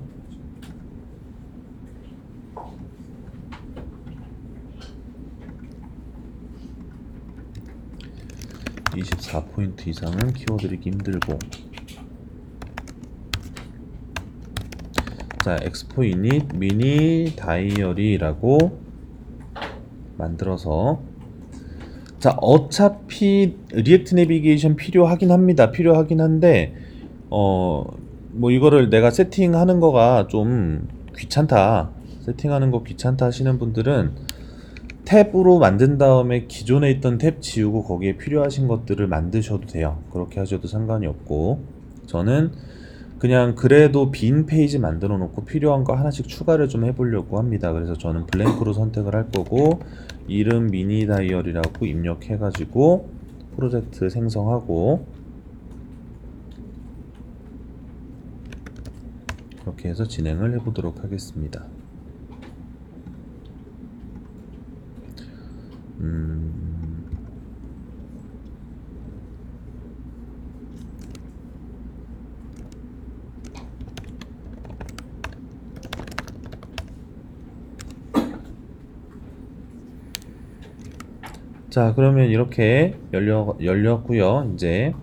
24포인트 이상은 키워드리기 힘들고. 자, 엑스포 이닛 미니 다이어리라고 만들어서, 자, 어차피 리액트 내비게이션 필요하긴 합니다. 필요하긴 한데 뭐 이거를 내가 세팅하는 거가 좀 귀찮다, 세팅하는 거 귀찮다 하시는 분들은 탭으로 만든 다음에 기존에 있던 탭 지우고 거기에 필요하신 것들을 만드셔도 돼요. 그렇게 하셔도 상관이 없고, 저는 그냥 그래도 빈 페이지 만들어 놓고 필요한 거 하나씩 추가를 좀 해보려고 합니다. 그래서 저는 블랭크로 선택을 할 거고, 이름 미니 다이어리라고 입력해 가지고 프로젝트 생성하고, 그렇게 해서 진행을 해보도록 하겠습니다. 자, 그러면 이렇게 열렸고요. 이제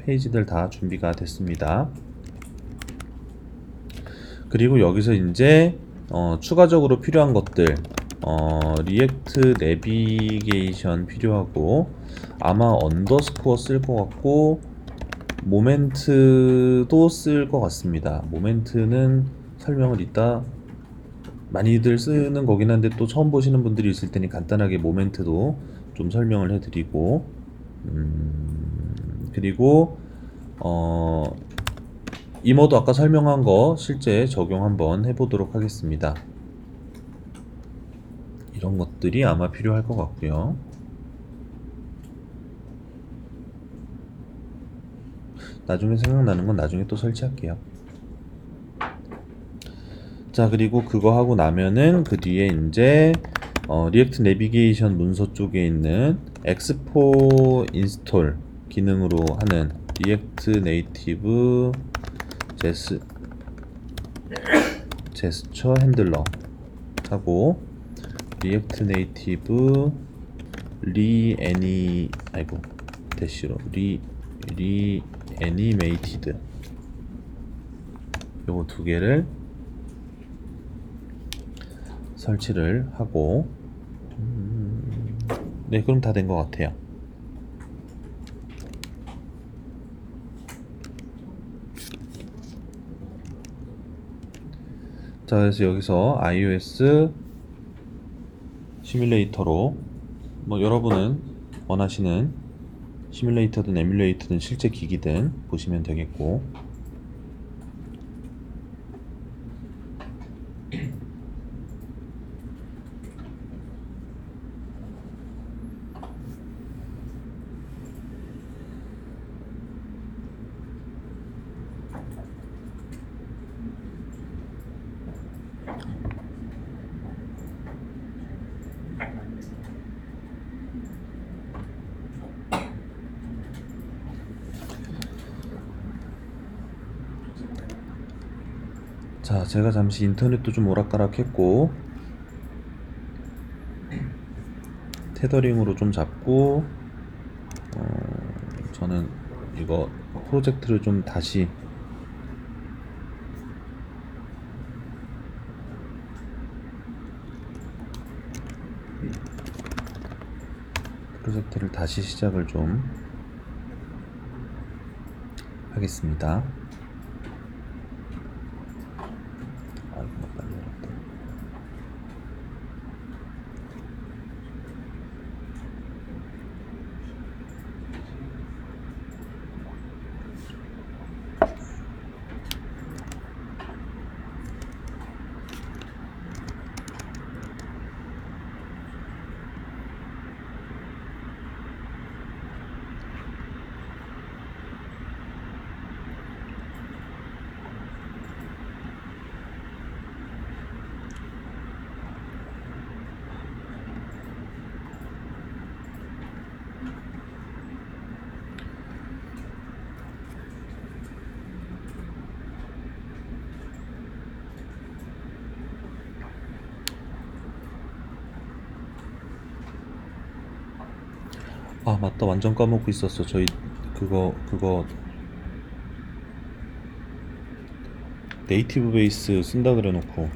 페이지들 다 준비가 됐습니다. 그리고 여기서 이제 추가적으로 필요한 것들, 리액트 내비게이션 필요하고, 아마 언더스코어 쓸 것 같고, 모멘트도 쓸 것 같습니다. 모멘트는 설명을 이따, 많이들 쓰는 거긴 한데 또 처음 보시는 분들이 있을 테니 간단하게 모멘트도 좀 설명을 해드리고, 그리고 이모도 아까 설명한 거 실제 적용 한번 해보도록 하겠습니다. 이런 것들이 아마 필요할 것 같고요. 나중에 생각나는 건 나중에 또 설치할게요. 자, 그리고 그거 하고 나면은 그 뒤에 이제 리액트 내비게이션 문서 쪽에 있는 엑스포 인스톨 기능으로 하는 리액트 네이티브 제스처 핸들러 하고, 리액트 네이티브 리애니메이티드 요거 두 개를 설치를 하고, 네, 그럼 다 된 것 같아요. 자, 그래서 여기서 iOS 시뮬레이터로, 뭐 여러분은 원하시는 시뮬레이터든 에뮬레이터든 실제 기기든 보시면 되겠고, 자, 제가 잠시 인터넷도 좀 오락가락했고 테더링으로 좀 잡고, 저는 이거 프로젝트를 좀 다시 시작을 좀 하겠습니다. 이거 빨리 열었다. 아, 맞다. 완전 까먹고 있었어. 저희 그거 네이티브 베이스 쓴다 그래 놓고.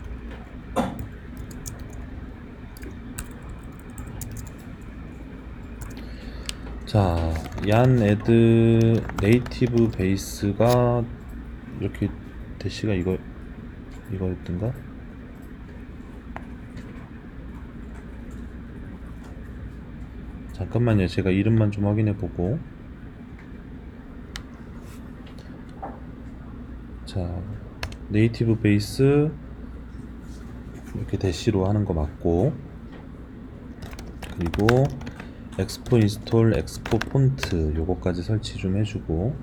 자, 얀 애드 네이티브 베이스가 이렇게 대시가 이거였던가? 잠깐만요. 제가 이름만 좀 확인해 보고. 자, 네이티브 베이스 이렇게 대시로 하는 거 맞고, 그리고 엑스포 인스톨 엑스포 폰트 요거까지 설치 좀 해주고.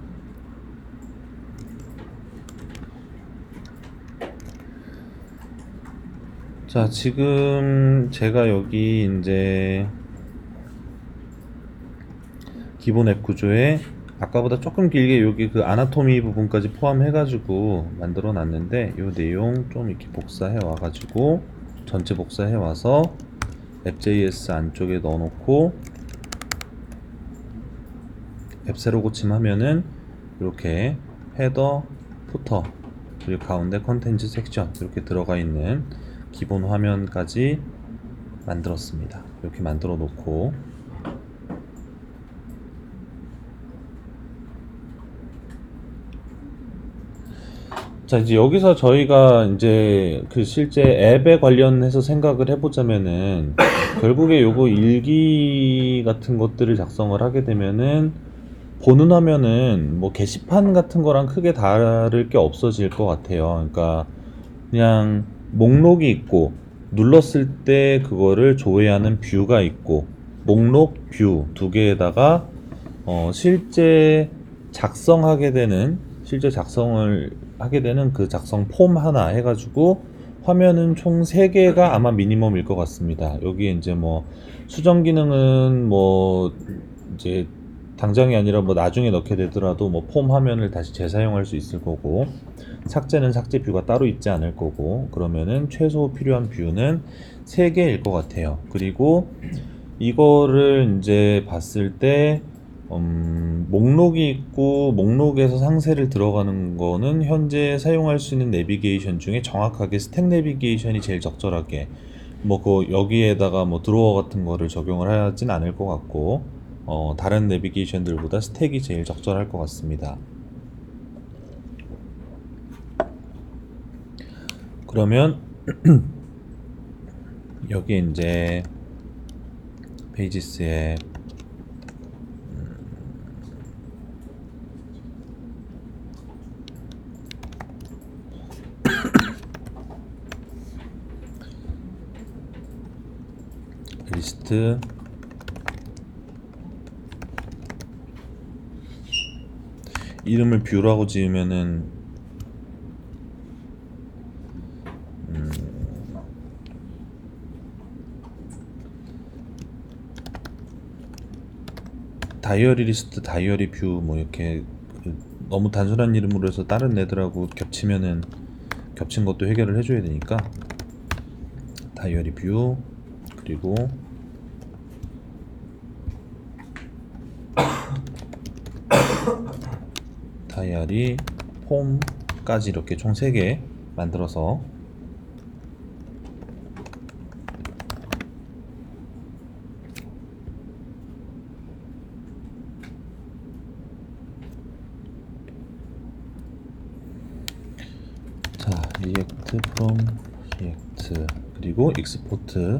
자, 지금 제가 여기 이제 기본 앱 구조에 아까보다 조금 길게 여기 그 아나토미 부분까지 포함해가지고 만들어 놨는데, 요 내용 좀 이렇게 복사해 와가지고 전체 복사해 와서 앱.js 안쪽에 넣어놓고 앱 새로 고침하면은 이렇게 헤더, 푸터, 그리고 가운데 컨텐츠 섹션 이렇게 들어가 있는 기본 화면까지 만들었습니다. 이렇게 만들어 놓고, 자, 이제 여기서 저희가 이제 그 실제 앱에 관련해서 생각을 해보자면은, 결국에 요거 일기 같은 것들을 작성을 하게 되면은 보는 화면은 뭐 게시판 같은 거랑 크게 다를 게 없어질 것 같아요. 그러니까 그냥 목록이 있고, 눌렀을 때 그거를 조회하는 뷰가 있고, 목록, 뷰 두 개에다가 실제 작성을 하게 되는 그 작성 폼 하나 해가지고 화면은 총 3개가 아마 미니멈일 것 같습니다. 여기에 이제 뭐 수정 기능은 뭐 이제 당장이 아니라 뭐 나중에 넣게 되더라도 뭐 폼 화면을 다시 재사용할 수 있을 거고, 삭제는 삭제 뷰가 따로 있지 않을 거고, 그러면은 최소 필요한 뷰는 3개일 것 같아요. 그리고 이거를 이제 봤을 때 목록이 있고, 목록에서 상세를 들어가는 거는 현재 사용할 수 있는 내비게이션 중에 정확하게 스택 내비게이션이 제일 적절하게, 뭐 그 여기에다가 뭐 드로어 같은 거를 적용을 하진 않을 것 같고, 다른 내비게이션들보다 스택이 제일 적절할 것 같습니다. 그러면 여기 이제 페이지스에 리스트, 이름을 뷰라고 지으면은 다이어리 리스트, 다이어리 뷰 뭐 이렇게 너무 단순한 이름으로 해서 다른 애들하고 겹치면은 겹친 것도 해결을 해줘야 되니까 다이어리 뷰, 그리고 다이어리 폼까지 이렇게 총 3개 만들어서 자, 리액트 from 리액트, 그리고 익스포트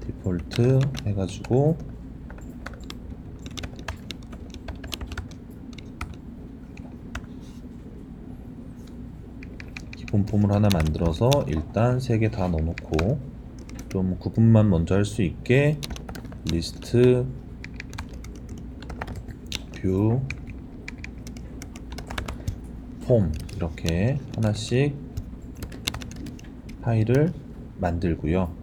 디폴트 해가지고 기본 폼을 하나 만들어서 일단 3개 다 넣어놓고, 좀 구분만 먼저 할 수 있게 리스트, 뷰, 폼 이렇게 하나씩 파일을 만들고요.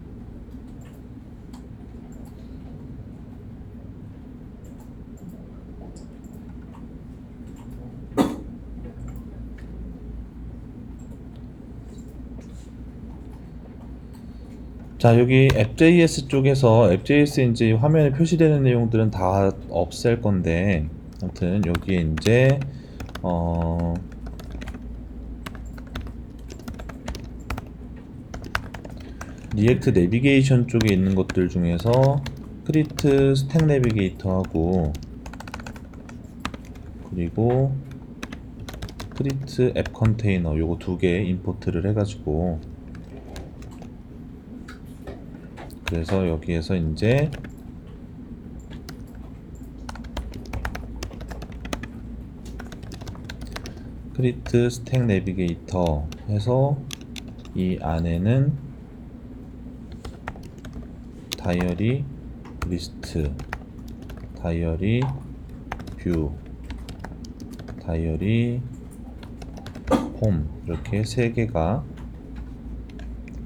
자, 여기 앱.js 쪽에서 앱.js 이제 화면에 표시되는 내용들은 다 없앨 건데, 아무튼 여기에 이제 리액트 내비게이션 쪽에 있는 것들 중에서 크리트 스택 내비게이터하고, 그리고 크리트 앱 컨테이너 요거 두 개 임포트를 해가지고, 그래서 여기에서 이제 크리트 스택 내비게이터 해서 이 안에는 다이어리 리스트, 다이어리 뷰, 다이어리 홈 이렇게 세 개가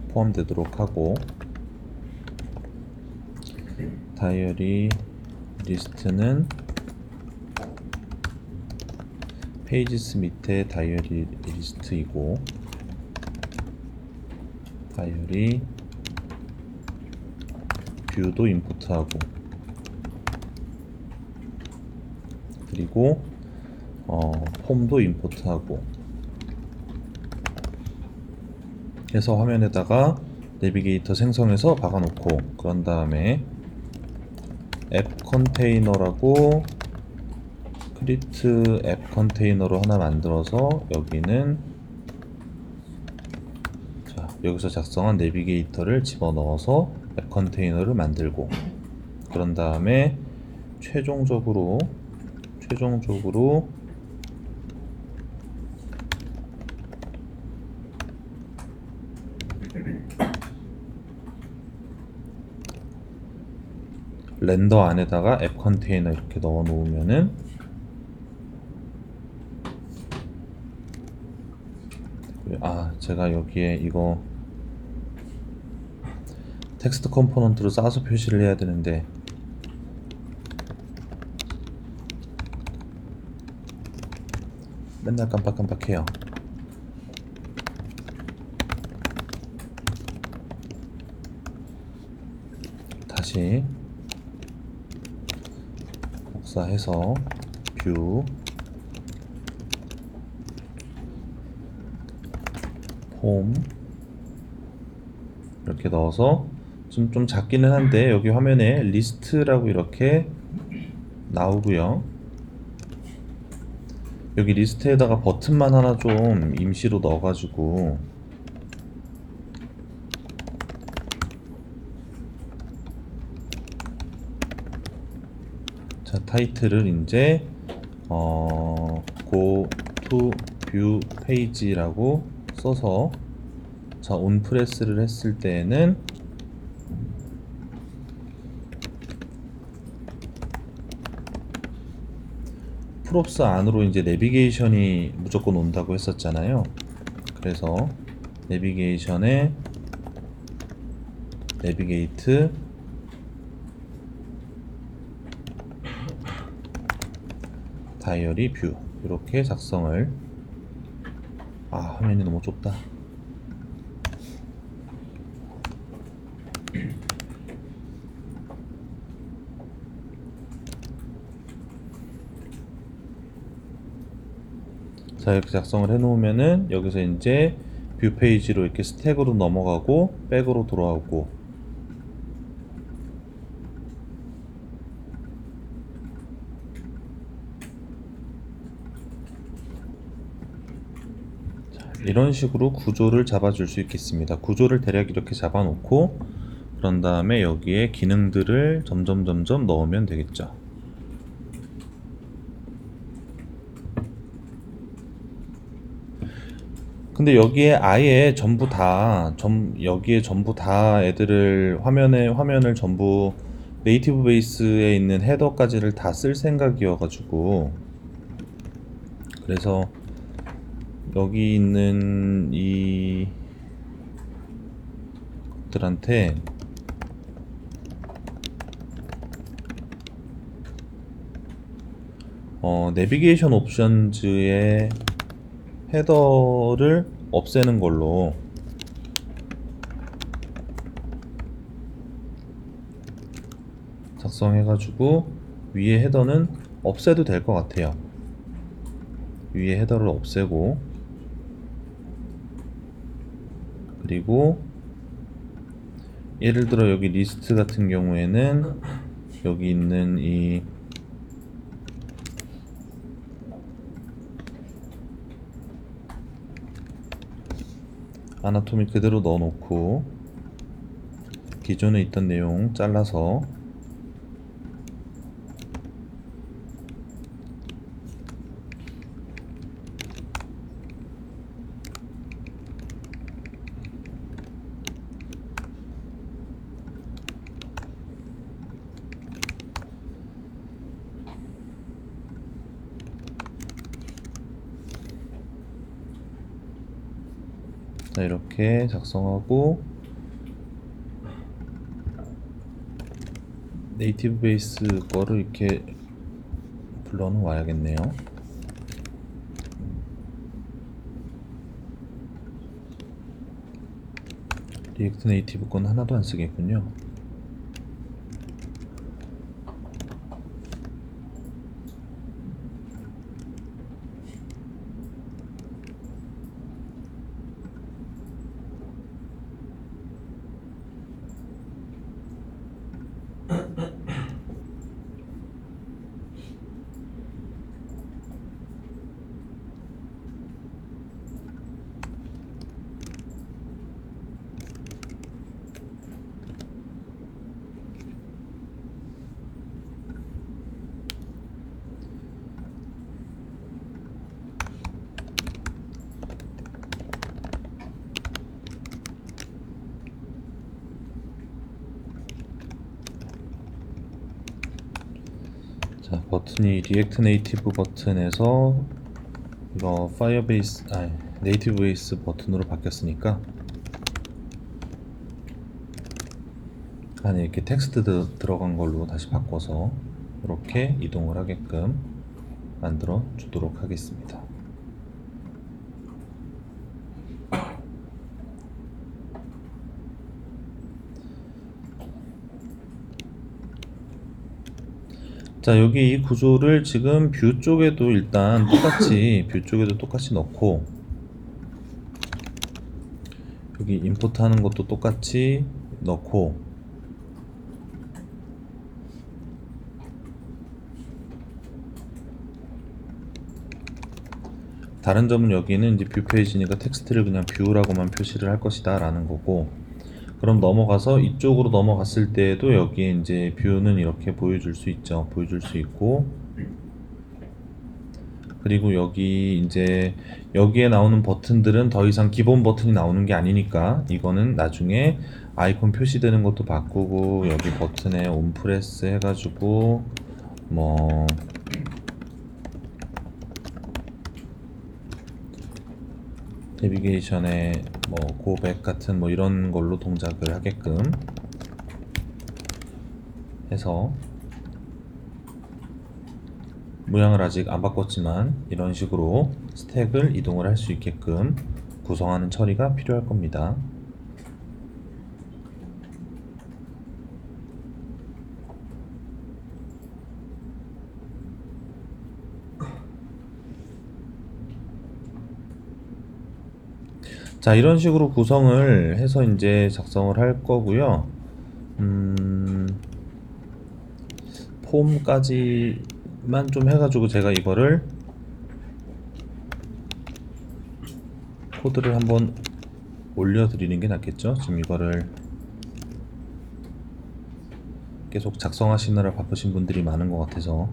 포함되도록 하고, 다이어리 리스트는 페이지스 밑에 다이어리 리스트이고, 다이어리 뷰도 임포트하고, 그리고 홈도 임포트하고 해서 화면에다가 내비게이터 생성해서 박아놓고, 그런 다음에 앱 컨테이너라고 크리트 앱 컨테이너로 하나 만들어서 여기는 자, 여기서 작성한 내비게이터를 집어넣어서 앱 컨테이너를 만들고, 그런 다음에 최종적으로 렌더 안에다가 앱 컨테이너 이렇게 넣어 놓으면은, 제가 여기에 이거 텍스트 컴포넌트로 싸서 표시를 해야 되는데 맨날 깜빡깜빡해요. 다시 복사해서 뷰, 홈 이렇게 넣어서 좀 작기는 한데 여기 화면에 리스트라고 이렇게 나오고요. 여기 리스트에다가 버튼만 하나 좀 임시로 넣어가지고, 자, 타이틀을 이제 go to view page라고 써서, 자, 온 프레스를 했을 때에는 프롭스 안으로 이제 내비게이션이 무조건 온다고 했었잖아요. 그래서 내비게이션에 내비게이트 다이어리 뷰 이렇게 작성을, 화면이 너무 좁다. 자, 이렇게 작성을 해 놓으면은 여기서 이제 뷰 페이지로 이렇게 스택으로 넘어가고 백으로 돌아오고, 자, 이런 식으로 구조를 잡아줄 수 있겠습니다. 구조를 대략 이렇게 잡아 놓고, 그런 다음에 여기에 기능들을 점점 넣으면 되겠죠. 근데 여기에 아예 여기에 전부 다 애들을 화면을 전부 네이티브 베이스에 있는 헤더까지를 다 쓸 생각이어가지고, 그래서 여기 있는 이 것들한테 내비게이션 옵션즈의 헤더를 없애는 걸로, 작성해가지고 위에 헤더는 없애도 될 것 같아요. 위에 헤더를 없애고, 그리고 예를 들어 여기 리스트 같은 경우에는 여기 있는 이 아나토미 그대로 넣어놓고 기존에 있던 내용 잘라서 자, 이렇게 작성하고 네이티브 베이스 거를 이렇게 불러는 와야겠네요. 리액트 네이티브 건 하나도 안 쓰겠군요. 자, 버튼이 리액트 네이티브 버튼에서 이거 파이어베이스, 네이티브 베이스 버튼으로 바뀌었으니까 안에 이렇게 텍스트 들어간 걸로 다시 바꿔서 이렇게 이동을 하게끔 만들어 주도록 하겠습니다. 자, 여기 이 구조를 지금 뷰 쪽에도 일단 똑같이 넣고, 여기 임포트 하는 것도 똑같이 넣고, 다른 점은 여기는 이제 뷰 페이지니까 텍스트를 그냥 뷰라고만 표시를 할 것이다 라는 거고, 그럼 넘어가서 이쪽으로 넘어갔을 때에도 여기에 이제 뷰는 이렇게 보여줄 수 있죠. 보여줄 수 있고, 그리고 여기 이제 여기에 나오는 버튼들은 더 이상 기본 버튼이 나오는 게 아니니까 이거는 나중에 아이콘 표시되는 것도 바꾸고, 여기 버튼에 온프레스 해가지고 뭐 내비게이션에 뭐 고백 같은 뭐 이런 걸로 동작을 하게끔 해서, 모양을 아직 안 바꿨지만 이런 식으로 스택을 이동을 할 수 있게끔 구성하는 처리가 필요할 겁니다. 자, 이런 식으로 구성을 해서 이제 작성을 할 거고요. 폼까지만 좀 해가지고 제가 이거를 코드를 한번 올려드리는 게 낫겠죠. 지금 이거를 계속 작성하시느라 바쁘신 분들이 많은 것 같아서.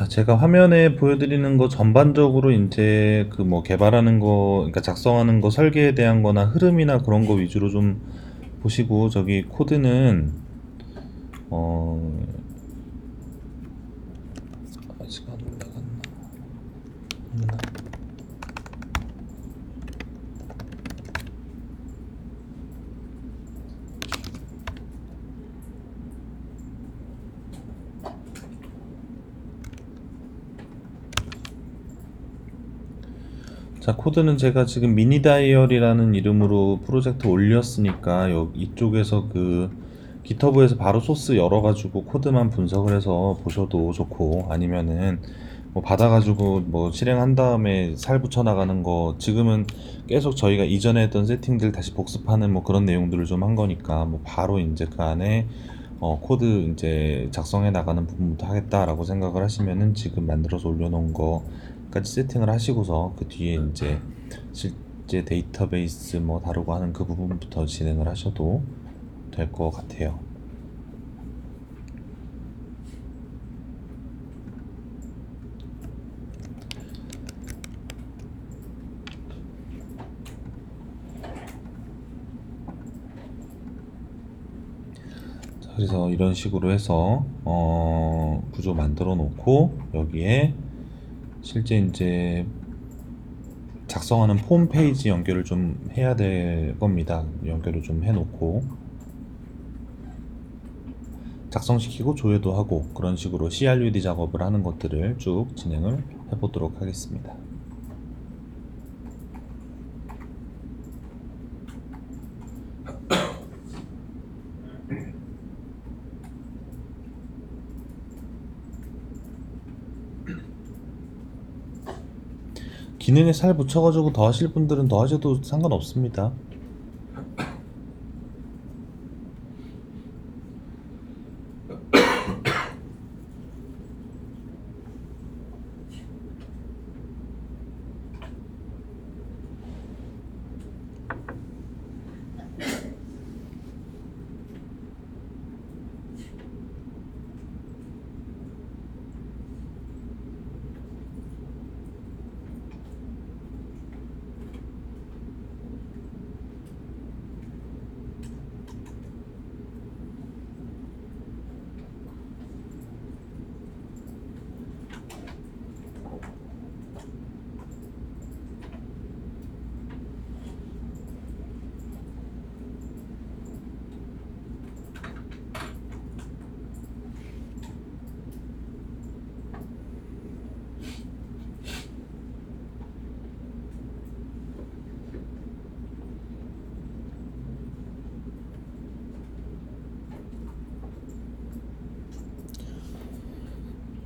자, 제가 화면에 보여드리는 거 전반적으로 이제 그 뭐 개발하는 거, 그러니까 작성하는 거 설계에 대한 거나 흐름이나 그런 거 위주로 좀 보시고, 저기 코드는 어 아직 안 올라갔나? 없나? 자, 코드는 제가 지금 미니 다이얼이라는 이름으로 프로젝트 올렸으니까 이쪽에서 그 기터브에서 바로 소스 열어가지고 코드만 분석을 해서 보셔도 좋고, 아니면은 뭐 받아가지고 뭐 실행한 다음에 살 붙여 나가는 거, 지금은 계속 저희가 이전에 했던 세팅들 다시 복습하는 뭐 그런 내용들을 좀 한 거니까 뭐 바로 이제 그 안에 코드 이제 작성해 나가는 부분부터 하겠다라고 생각을 하시면은 지금 만들어서 올려놓은 거까지 세팅을 하시고서 그 뒤에 이제 실제 데이터베이스 뭐 다루고 하는 그 부분부터 진행을 하셔도 될 것 같아요. 자, 그래서 이런 식으로 해서 구조 만들어 놓고 여기에 실제 이제 작성하는 폼 페이지 연결을 좀 해야 될 겁니다. 연결을 좀 해놓고 작성시키고 조회도 하고 그런 식으로 CRUD 작업을 하는 것들을 쭉 진행을 해보도록 하겠습니다. 기능에 살 붙여가지고 더 하실 분들은 더 하셔도 상관없습니다.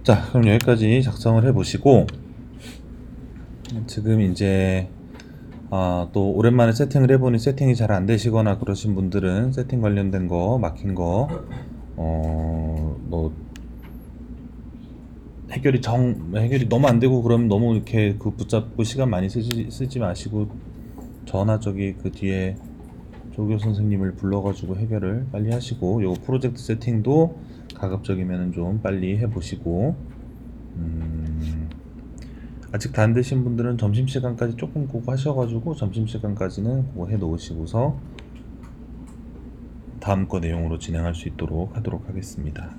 자, 그럼 여기까지 작성을 해보시고 지금 이제 또 오랜만에 세팅을 해보니 세팅이 잘 안 되시거나 그러신 분들은 세팅 관련된 거 막힌 거 뭐 해결이 너무 안 되고 그러면 너무 이렇게 그 붙잡고 시간 많이 쓰지 마시고 전화 저기 그 뒤에 조교 선생님을 불러가지고 해결을 빨리 하시고, 요 프로젝트 세팅도 가급적이면 좀 빨리 해보시고, 아직 다 안 되신 분들은 점심시간까지 조금 그거 하셔가지고 점심시간까지는 그거 해 놓으시고서 다음 거 내용으로 진행할 수 있도록 하도록 하겠습니다.